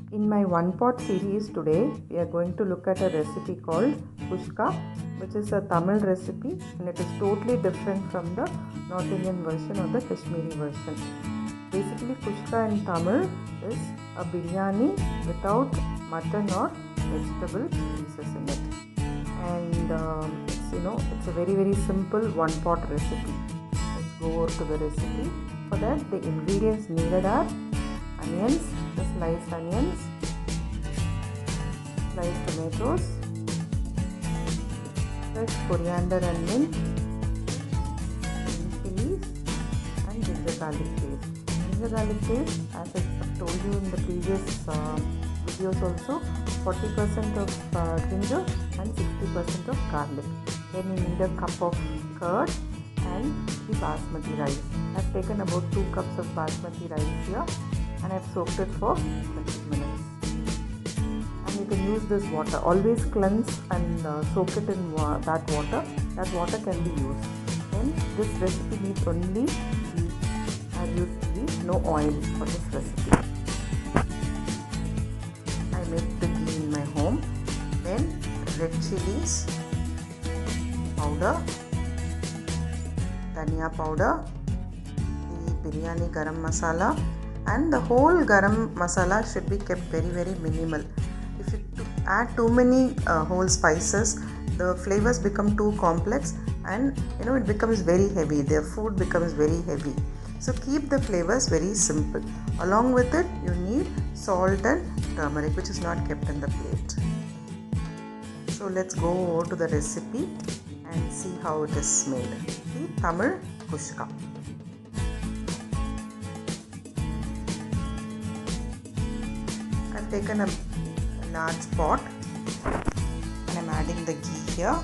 In my one pot series today, we are going to look at a recipe called Kuska, which is a Tamil recipe and it is totally different from the North Indian version or the Kashmiri version. Basically, Kuska in Tamil is a biryani without mutton or vegetable pieces in it. And it's a very simple one pot recipe. Let's go over to the recipe. For that, the ingredients needed are onions, the sliced onions, sliced tomatoes, fresh coriander and mint, chillies, and ginger garlic paste. Ginger garlic paste, as I have told you in the previous videos also, 40% of ginger and 60% of garlic. Then you need a cup of curd and the basmati rice. I have taken about 2 cups of basmati rice here and I have soaked it for 20 minutes. And you can use this water. Always cleanse and soak it in that water. That water can be used. Then this recipe needs only ghee. I have used ghee, no oil for this recipe. I make the ghee in my home. Then red chillies powder, Dhaniya powder, the Biryani garam masala, and the whole garam masala should be kept very minimal. If you add too many whole spices, the flavors become too complex and it becomes very heavy. The food becomes very heavy. So keep the flavors very simple. Along with it, you need salt and turmeric, which is not kept in the plate. So let's go over to the recipe and see how it is made. The Tamil Kuska. I've taken a large pot and I'm adding the ghee here.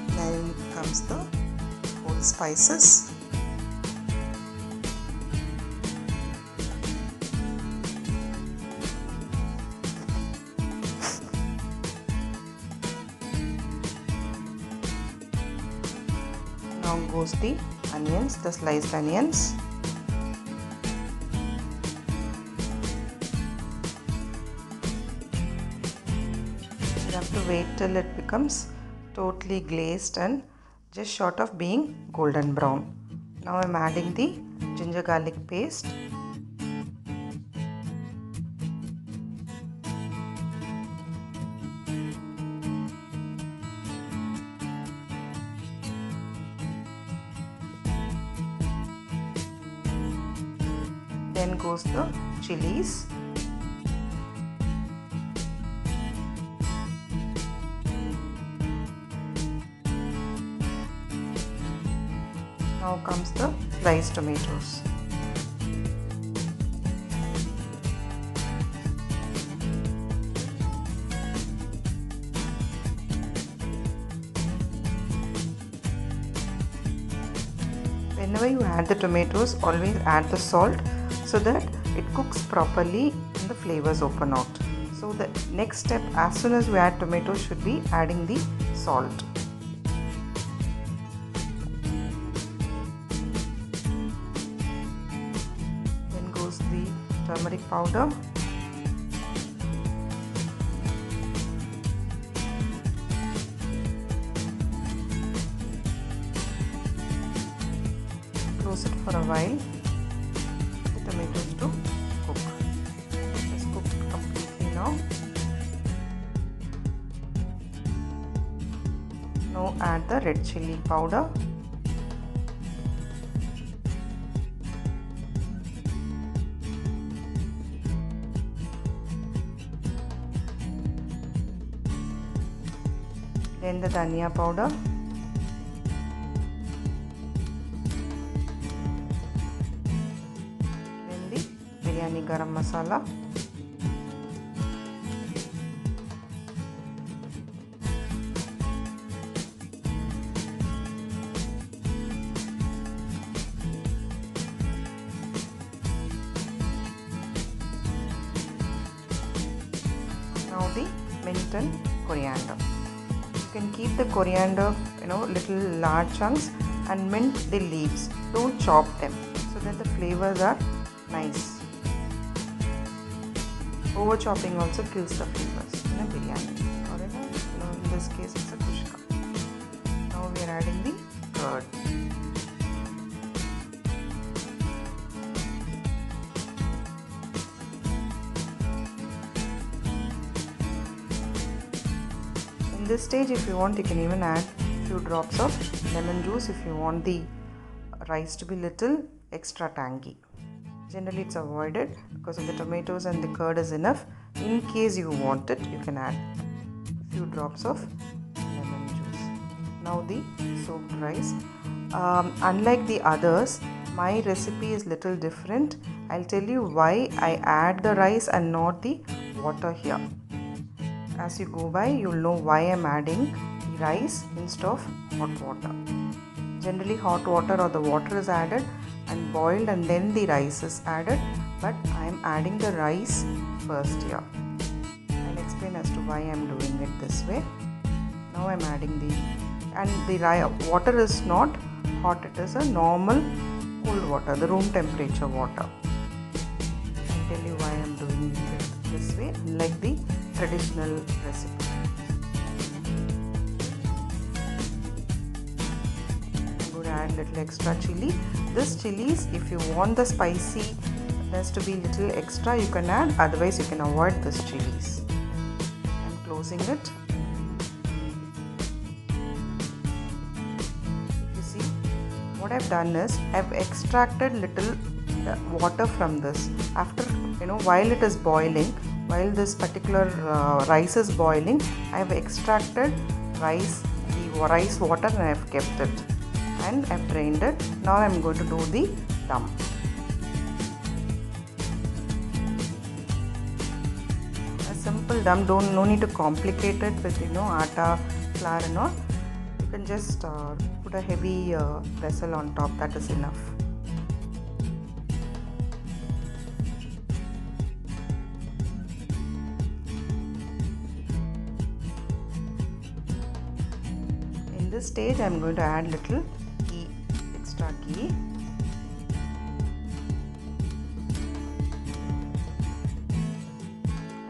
Then comes the whole spices. Now goes the onions, the sliced onions. You have to wait till it becomes totally glazed and just short of being golden brown. Now I am adding the ginger garlic paste. Then goes the chillies. Now comes the sliced tomatoes. Whenever you add the tomatoes, always add the salt so that it cooks properly and the flavors open out. So the next step, as soon as you add tomatoes, should be adding the salt. Then goes the turmeric powder. Close it for a while. Tomatoes to cook. It's cooked completely now. Now add the red chilli powder. Then the dhaniya powder. Biryani garam masala. Now the mint and coriander. can keep the coriander, little large chunks, and mint the leaves. Don't chop them, so that the flavors are nice. Over chopping also kills the flavors in a biryani, or in this case it's a kuska. Now we are adding the curd. In this stage, if you want, you can even add few drops of lemon juice if you want the rice to be little extra tangy. Generally it's avoided because of the tomatoes and the curd is enough. In case you want it, you can add few drops of lemon juice. Now the soaked rice. Unlike the others, my recipe is little different. I'll tell you why I add the rice and not the water here. As you go by, you'll know why I'm adding the rice instead of hot water. Generally hot water or the water is added and boiled and then the rice is added, but I'm adding the rice first here. I'll explain as to why I'm doing it this way. Now I'm adding the water is not hot, it is a normal cold water, the room temperature water. I'll tell you why I'm doing it this way, unlike the traditional recipe. I'm going to add little extra chilli. This chillies, if you want the spiciness to be little extra, you can add, otherwise you can avoid this chillies. I'm closing it. You see, what I've done is I've extracted little water from this. After, while it is boiling, while this particular rice is boiling, I have extracted the rice water and I have kept it and I have drained it. Now I am going to do the dum. A simple dum, no need to complicate it with atta, flour and all. You can just put a heavy vessel on top, that is enough. In this stage, I am going to add little ghee, extra ghee.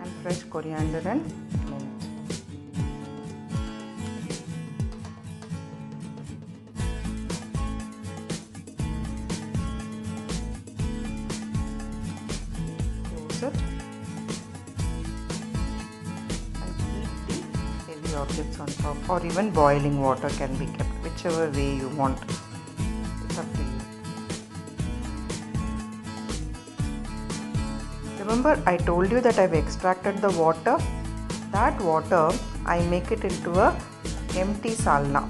And fresh coriander and mint. Close it. Objects on top, or even boiling water can be kept, whichever way you want. It's up to you. Remember, I told you that I've extracted the water. That water I make it into a empty salna.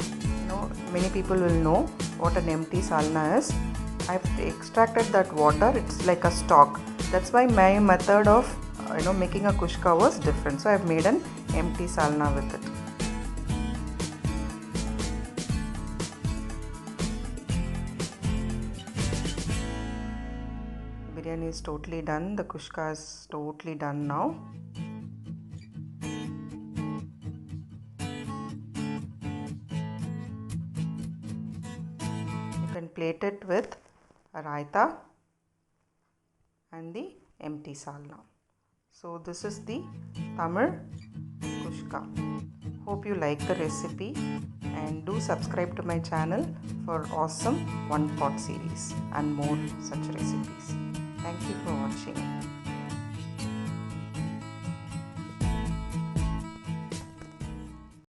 Many people will know what an empty salna is. I've extracted that water. It's like a stock. That's why my method of making a kuska was different. So I've made an empty salna with it. Biryani is totally done. The kuska is totally done now. You can plate it with a raita and the empty salna. So this is the Tamil kuska. Hope you like the recipe and do subscribe to my channel for awesome one pot series and more such recipes.